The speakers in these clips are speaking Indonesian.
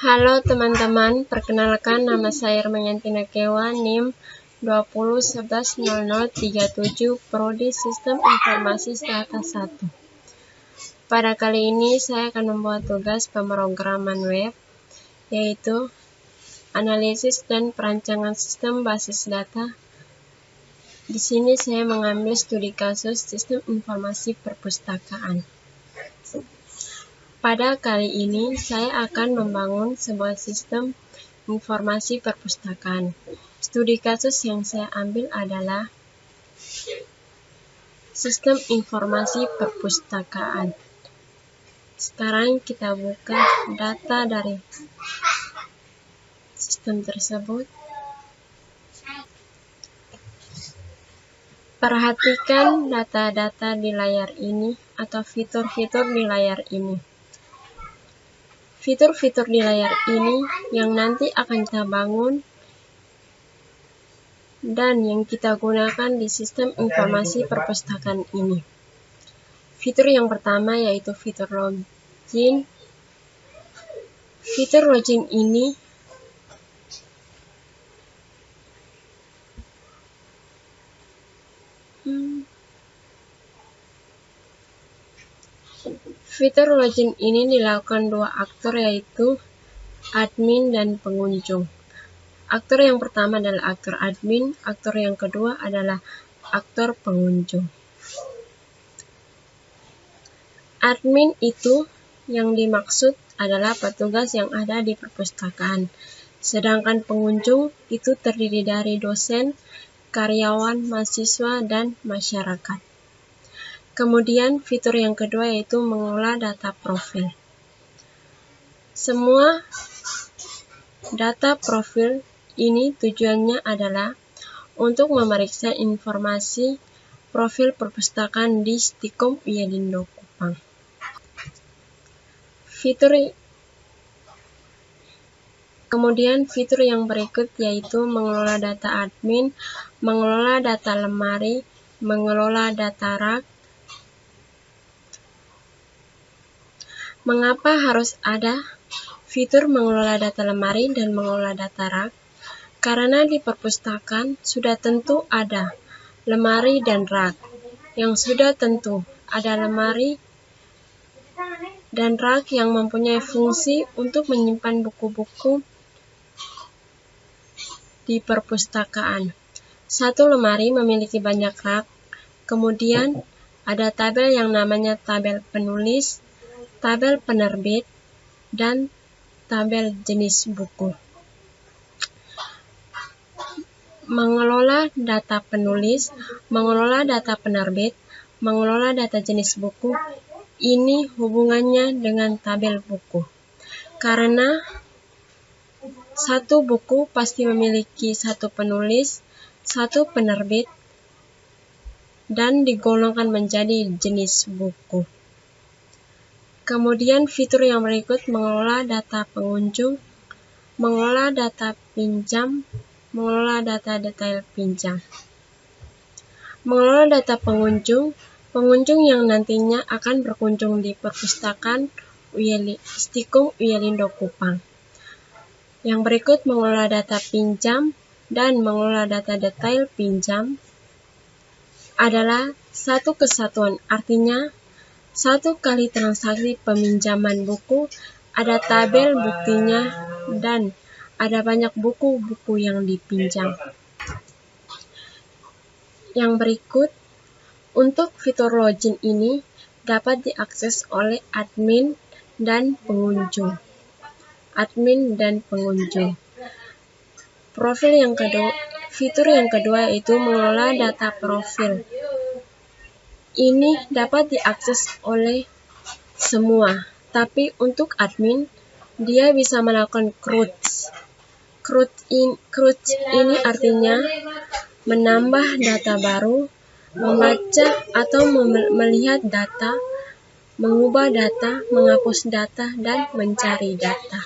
Halo teman-teman, perkenalkan nama saya Irmayanti Nakewa, NIM 20110037, Prodi Sistem Informasi Data 1. Pada kali ini saya akan membuat tugas pemrograman web, yaitu analisis dan perancangan sistem basis data. Di sini saya mengambil studi kasus sistem informasi perpustakaan. Pada kali ini, saya akan membangun sebuah sistem informasi perpustakaan. Studi kasus yang saya ambil adalah sistem informasi perpustakaan. Sekarang kita buka data dari sistem tersebut. Perhatikan data-data di layar ini atau fitur-fitur di layar ini. Fitur-fitur di layar ini yang nanti akan kita bangun dan yang kita gunakan di sistem informasi perpustakaan ini. Fitur yang pertama yaitu fitur login. Fitur login ini dilakukan dua aktor, yaitu admin dan pengunjung. Aktor yang pertama adalah aktor admin, aktor yang kedua adalah aktor pengunjung. Admin itu yang dimaksud adalah petugas yang ada di perpustakaan, sedangkan pengunjung itu terdiri dari dosen, karyawan, mahasiswa, dan masyarakat. Kemudian fitur yang kedua yaitu mengelola data profil. Semua data profil ini tujuannya adalah untuk memeriksa informasi profil perpustakaan di Stikom Uyadindo Kupang. Kemudian fitur yang berikut yaitu mengelola data admin, mengelola data lemari, mengelola data rak. Mengapa harus ada fitur mengelola data lemari dan mengelola data rak? Karena di perpustakaan sudah tentu ada lemari dan rak. Yang sudah tentu ada lemari dan rak yang mempunyai fungsi untuk menyimpan buku-buku di perpustakaan. Satu lemari memiliki banyak rak, kemudian ada tabel yang namanya tabel penulis, tabel penerbit, dan tabel jenis buku. Mengelola data penulis, mengelola data penerbit, mengelola data jenis buku, ini hubungannya dengan tabel buku. Karena satu buku pasti memiliki satu penulis, satu penerbit, dan digolongkan menjadi jenis buku. Kemudian fitur yang berikut mengelola data pengunjung, mengelola data pinjam, mengelola data detail pinjam. Mengelola data pengunjung, pengunjung yang nantinya akan berkunjung di perpustakaan Stikom Uyadindo Kupang. Yang berikut mengelola data pinjam dan mengelola data detail pinjam adalah satu kesatuan, artinya satu kali transaksi peminjaman buku, ada tabel buktinya, dan ada banyak buku-buku yang dipinjam. Yang berikut, untuk fitur login ini dapat diakses oleh admin dan pengunjung. Fitur yang kedua yaitu mengelola data profil. Ini dapat diakses oleh semua, tapi untuk admin, dia bisa melakukan cruise. Cruise ini artinya menambah data baru, membaca atau melihat data, mengubah data, menghapus data, dan mencari data.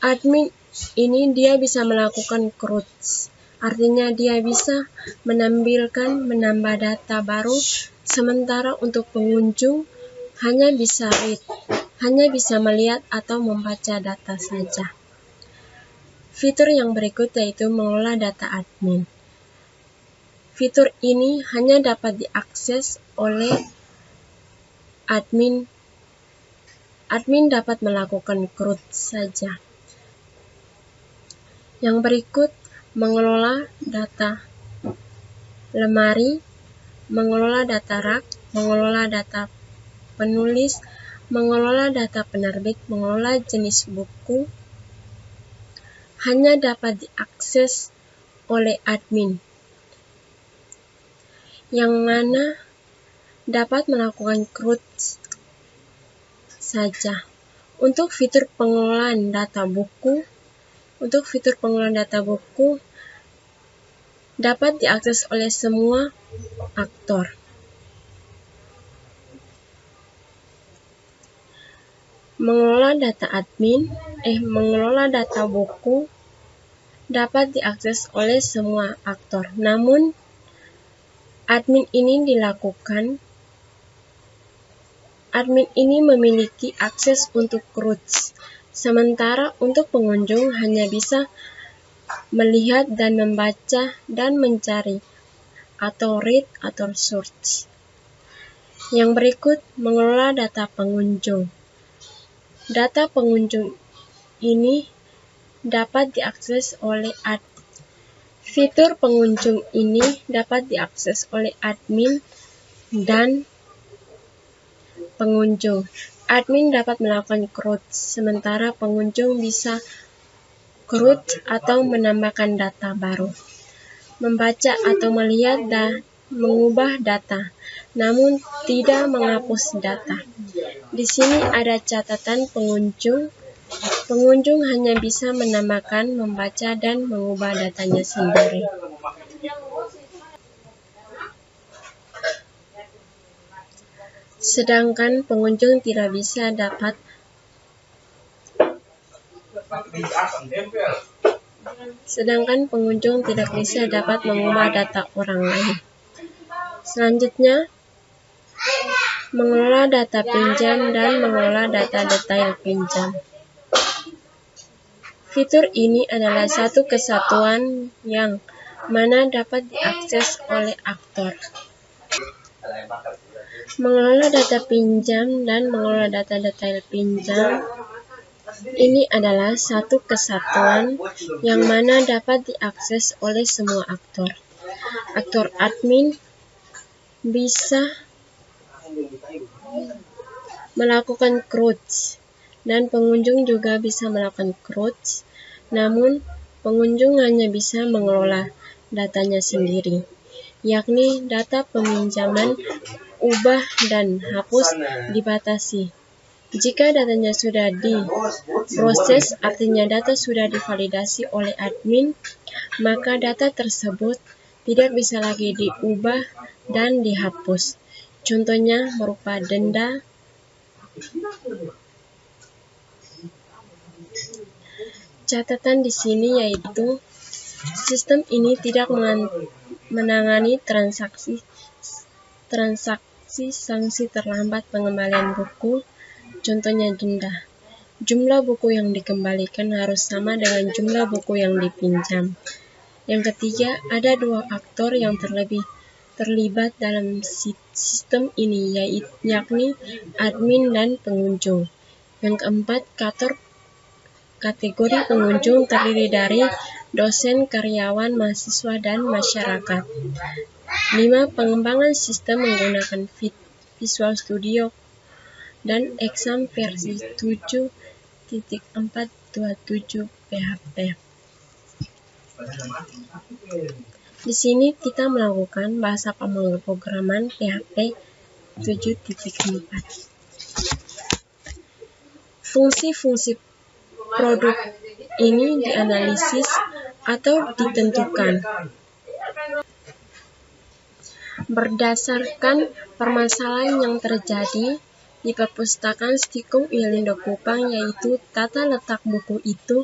Admin ini dia bisa melakukan cruise. Artinya dia bisa menambah data baru, sementara untuk pengunjung hanya bisa read, hanya bisa melihat atau membaca data saja. Fitur yang berikut yaitu mengelola data admin. Fitur ini hanya dapat diakses oleh admin. Admin dapat melakukan CRUD saja. Yang berikut mengelola data lemari, mengelola data rak, mengelola data penulis, mengelola data penerbit, mengelola jenis buku, hanya dapat diakses oleh admin, yang mana dapat melakukan CRUD saja. Untuk fitur pengelolaan data buku, dapat diakses oleh semua aktor. Mengelola data buku dapat diakses oleh semua aktor. Namun, admin ini memiliki akses untuk CRUD, sementara untuk pengunjung hanya bisa melihat dan membaca dan mencari, atau read atau search. Yang berikut mengelola data pengunjung. Data pengunjung ini dapat diakses oleh admin. Fitur pengunjung ini dapat diakses oleh admin dan pengunjung. Admin dapat melakukan CRUD, sementara pengunjung bisa CRUD atau menambahkan data baru, membaca atau melihat dan mengubah data, namun tidak menghapus data. Di sini ada catatan pengunjung. Pengunjung hanya bisa menambahkan, membaca, dan mengubah datanya sendiri. Sedangkan pengunjung tidak bisa dapat mengubah data orang lain. Selanjutnya, mengelola data pinjam dan mengelola data detail pinjam. Fitur ini adalah satu kesatuan yang mana dapat diakses oleh aktor. Mengelola data pinjam dan mengelola data detail pinjam ini adalah satu kesatuan yang mana dapat diakses oleh semua aktor. Aktor admin bisa melakukan CRUD, dan pengunjung juga bisa melakukan CRUD, namun pengunjung hanya bisa mengelola datanya sendiri, yakni data peminjaman, ubah dan hapus dibatasi. Jika datanya sudah diproses, artinya data sudah divalidasi oleh admin, maka data tersebut tidak bisa lagi diubah dan dihapus. Contohnya berupa denda, catatan di sini yaitu sistem ini tidak menangani transaksi sanksi terlambat pengembalian buku, contohnya denda. Jumlah buku yang dikembalikan harus sama dengan jumlah buku yang dipinjam. Yang ketiga, ada dua aktor yang terlibat dalam sistem ini, yakni admin dan pengunjung. Yang keempat, kategori pengunjung terdiri dari dosen, karyawan, mahasiswa, dan masyarakat. 5. Pengembangan sistem menggunakan Visual Studio dan Exam versi 7.427 PHP. Di sini kita melakukan bahasa pemrograman PHP 7.4. Fungsi-fungsi produk ini dianalisis atau ditentukan berdasarkan permasalahan yang terjadi di perpustakaan Stikom Uyalindo Kupang, yaitu tata letak buku itu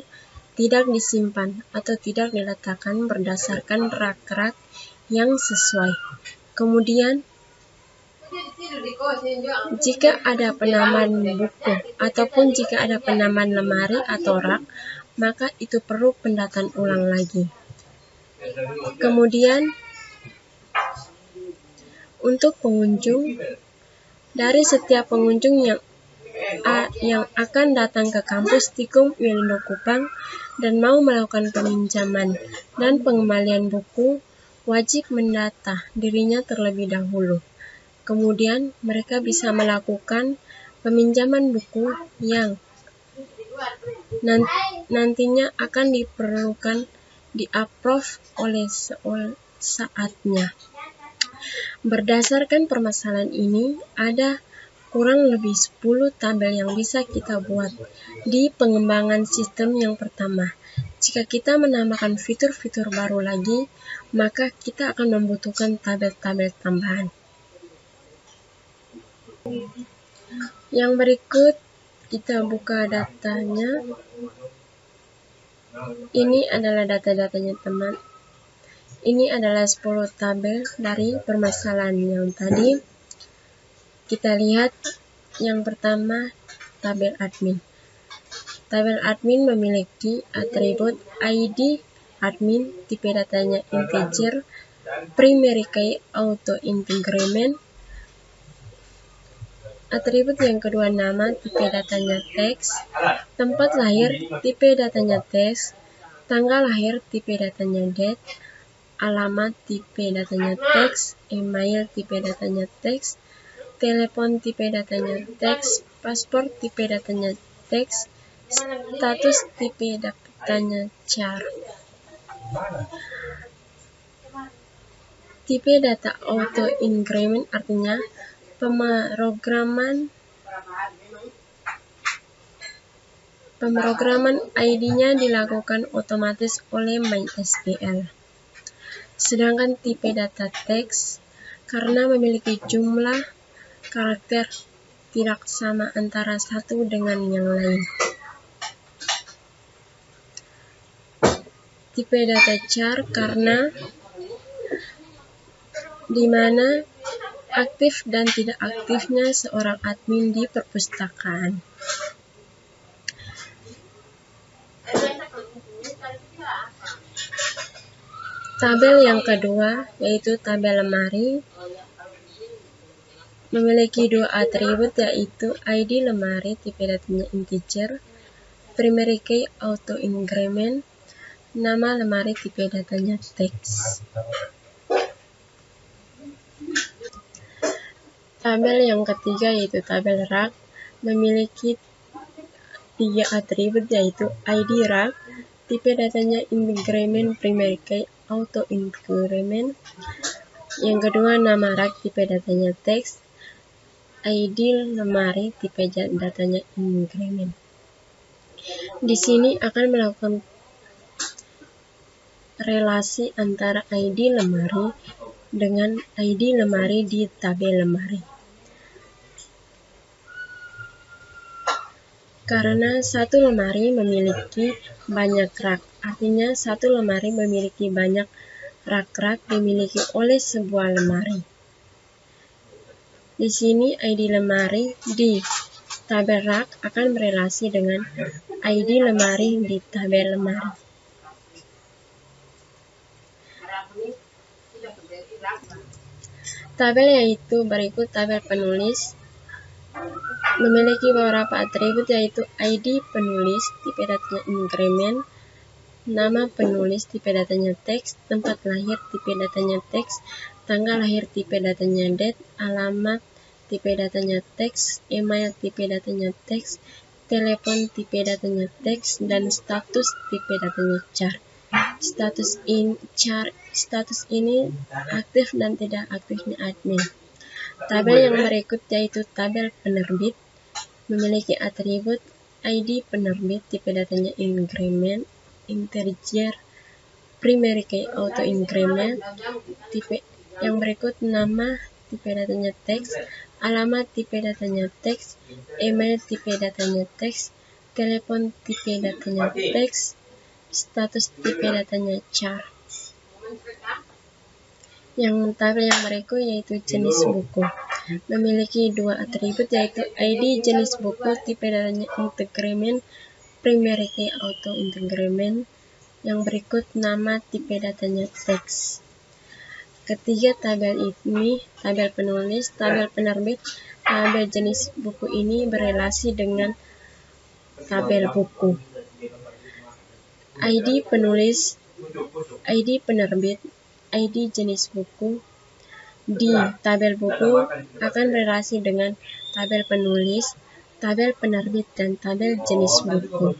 tidak disimpan atau tidak diletakkan berdasarkan rak-rak yang sesuai. Kemudian, Jika ada penamaan buku ataupun jika ada penamaan lemari atau rak, maka itu perlu pendataan ulang lagi. Kemudian untuk pengunjung, dari setiap pengunjung yang akan datang ke kampus Tikum Uelindo Kupang dan mau melakukan peminjaman dan pengembalian buku, wajib mendata dirinya terlebih dahulu. Kemudian mereka bisa melakukan peminjaman buku yang nantinya akan diperlukan di-approve oleh saatnya. Berdasarkan permasalahan ini, ada kurang lebih 10 tabel yang bisa kita buat di pengembangan sistem yang pertama. Jika kita menambahkan fitur-fitur baru lagi, maka kita akan membutuhkan tabel-tabel tambahan. Yang berikut kita buka datanya. Ini adalah data-datanya teman. Ini adalah 10 tabel dari permasalahan yang tadi. Kita lihat yang pertama, tabel admin. Tabel admin memiliki atribut ID admin, tipe datanya integer, primary key auto increment. Atribut yang kedua nama, tipe datanya teks, tempat lahir, tipe datanya teks, tanggal lahir, tipe datanya date, alamat, tipe datanya teks, email, tipe datanya teks, telepon, tipe datanya teks, paspor, tipe datanya teks, status, tipe datanya char. Tipe data auto increment artinya pemrograman ID-nya dilakukan otomatis oleh MySQL. Sedangkan tipe data teks karena memiliki jumlah karakter tidak sama antara satu dengan yang lain. Tipe data char karena di mana aktif dan tidak aktifnya seorang admin di perpustakaan. Tabel yang kedua yaitu tabel lemari memiliki dua atribut yaitu ID lemari, tipe datanya integer, primary key auto increment, nama lemari, tipe datanya teks. Tabel yang ketiga yaitu tabel rak memiliki 3 atribut yaitu ID rak, tipe datanya increment, primary key auto increment. Yang kedua nama rak, tipe datanya teks, ID lemari, tipe datanya increment. Di sini akan melakukan relasi antara ID lemari dengan ID lemari di tabel lemari. Karena satu lemari memiliki banyak rak, artinya satu lemari memiliki banyak rak-rak dimiliki oleh sebuah lemari. Di sini ID lemari di tabel rak akan berelasi dengan ID lemari di tabel lemari. Tabel yaitu berikut tabel penulis memiliki beberapa atribut yaitu ID penulis, tipe datanya increment, nama penulis, tipe datanya teks, tempat lahir, tipe datanya teks, tanggal lahir, tipe datanya date, alamat, tipe datanya teks, email, tipe datanya teks, telepon, tipe datanya teks, dan status, tipe datanya char. Status ini aktif dan tidak aktifnya admin. Tabel yang berikut yaitu tabel penerbit memiliki atribut ID penerbit, tipe datanya increment, integer, primary key auto increment, tipe yang berikut nama, tipe datanya teks, alamat, tipe datanya teks, email, tipe datanya teks, telepon, tipe datanya teks, status, tipe datanya char. Yang tabel yang berikut yaitu jenis buku. memiliki dua atribut yaitu ID jenis buku, tipe datanya integramen, primary key auto integramen. Yang berikut nama, tipe datanya teks. Ketiga tabel ini, tabel penulis, tabel penerbit, tabel jenis buku ini berelasi dengan tabel buku. ID penulis, ID penerbit, ID jenis buku di tabel buku akan berelasi dengan tabel penulis, tabel penerbit, dan tabel jenis buku.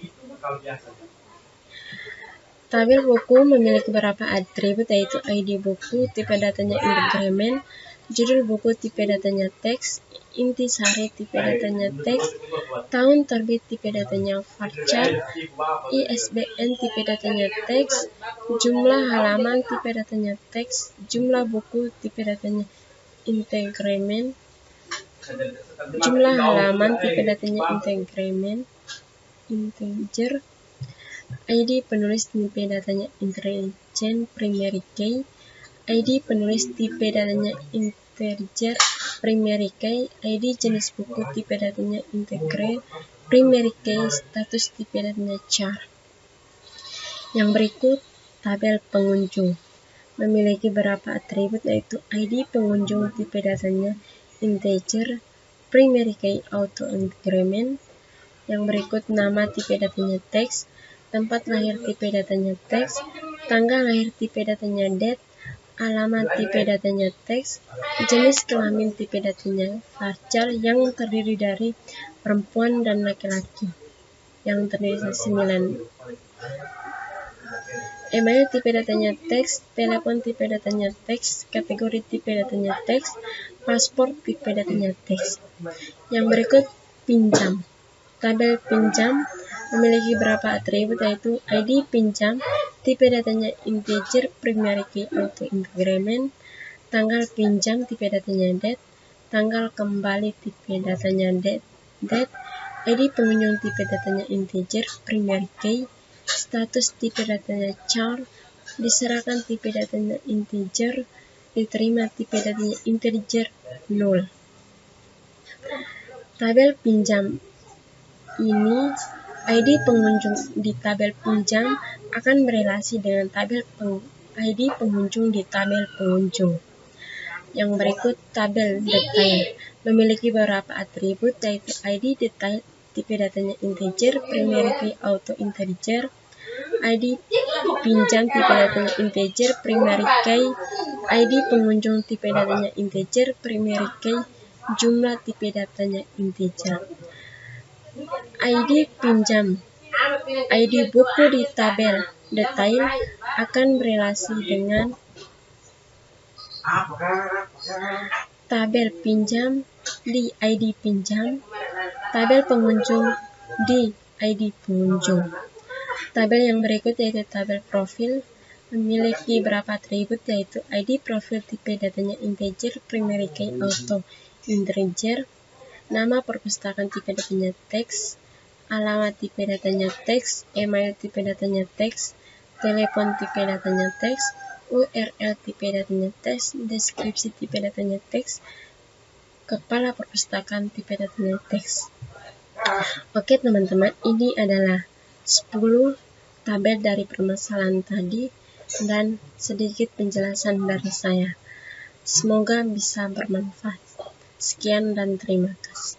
Tabel buku memiliki beberapa atribut yaitu ID buku, tipe datanya integramen, judul buku, tipe datanya teks, intisari, tipe datanya teks, tahun terbit, tipe datanya varchar, ISBN, tipe datanya teks, jumlah halaman, tipe datanya teks, jumlah buku, tipe datanya integramen, jumlah halaman, tipe datanya integramen, integer, ID penulis, tipe datanya integer, primary key, ID penulis, tipe datanya integer, primary key, ID jenis buku, tipe datanya integer, primary key, status, tipe datanya char. Yang berikut tabel pengunjung memiliki beberapa atribut yaitu ID pengunjung, tipe datanya integer, primary key auto integramen. Yang berikut nama, tipe datanya teks, tempat lahir, tipe datanya teks, tanggal lahir, tipe datanya date, alamat, tipe datanya teks, jenis kelamin, tipe datanya varchar yang terdiri dari perempuan dan laki-laki, yang terdiri dari 9. Email, tipe datanya teks, telepon, tipe datanya teks, kategori, tipe datanya teks, paspor, tipe datanya teks. Yang berikut pinjam. Tabel pinjam memiliki beberapa atribut yaitu ID pinjam, tipe datanya integer, primary key auto integramen, tanggal pinjam, tipe datanya date, tanggal kembali, tipe datanya date, ID pengunjung, tipe datanya integer, primary key, status, tipe datanya char, diserahkan, tipe datanya integer, diterima, tipe datanya integer 0. Tabel pinjam ini, ID pengunjung di tabel pinjam akan berelasi dengan tabel ID pengunjung di tabel pengunjung. Yang berikut tabel detail memiliki beberapa atribut yaitu ID detail, tipe datanya integer, primary key auto integer, ID pinjam, tipe datanya integer, primary key, ID pengunjung, tipe datanya integer, primary key, jumlah, tipe datanya integer. ID pinjam, ID buku di tabel detail akan berelasi dengan tabel pinjam di ID pinjam, tabel pengunjung di ID pengunjung. Tabel yang berikut yaitu tabel profil memiliki beberapa atribut yaitu ID profil, tipe datanya integer, primary key auto integer, nama perpustakaan, tipe datanya teks, alamat, tipe datanya teks, email, tipe datanya teks, telepon, tipe datanya teks, URL, tipe datanya teks, deskripsi, tipe datanya teks, kepala perpustakaan, tipe datanya teks. Oke teman-teman, ini adalah 10 tabel dari permasalahan tadi dan sedikit penjelasan dari saya. Semoga bisa bermanfaat. Sekian dan terima kasih.